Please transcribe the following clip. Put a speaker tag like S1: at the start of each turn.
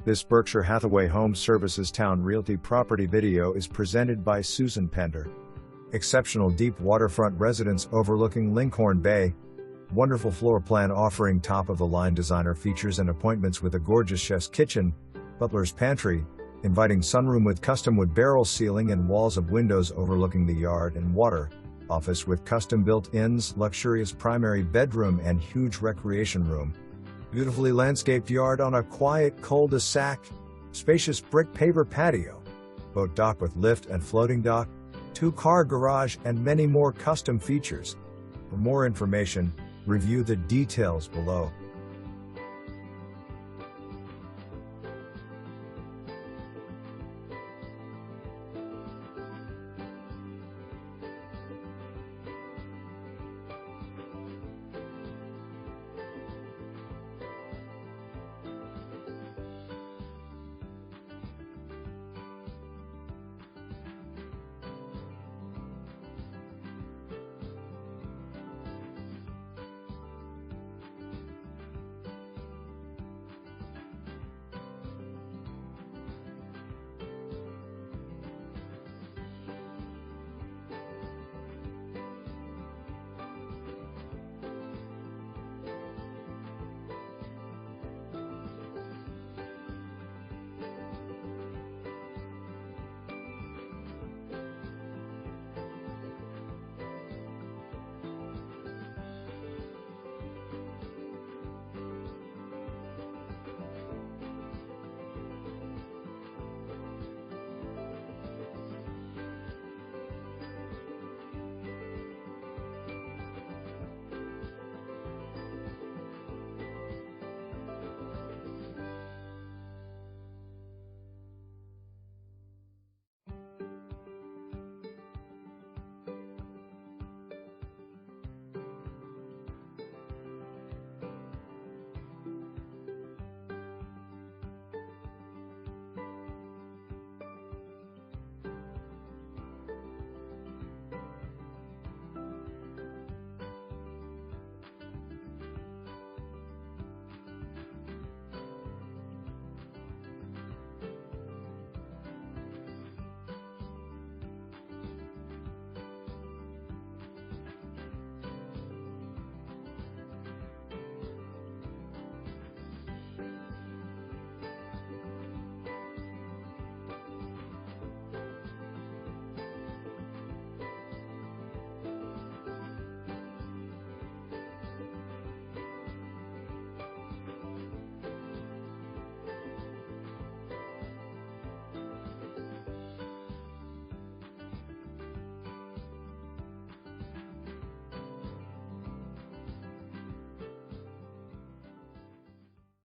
S1: This Berkshire Hathaway Home Services Towne Realty property video is presented by Susan Pender. Exceptional deep waterfront residence overlooking Linkhorn Bay. Wonderful floor plan offering top-of-the-line designer features and appointments with a gorgeous chef's kitchen, butler's pantry, inviting sunroom with custom wood barrel ceiling and walls of windows overlooking the yard and water, office with custom built-ins, luxurious primary bedroom and huge recreation room. Beautifully landscaped yard on a quiet cul-de-sac, spacious brick paver patio, boat dock with lift and floating dock, 2-car garage and many more custom features. For more information, review the details below.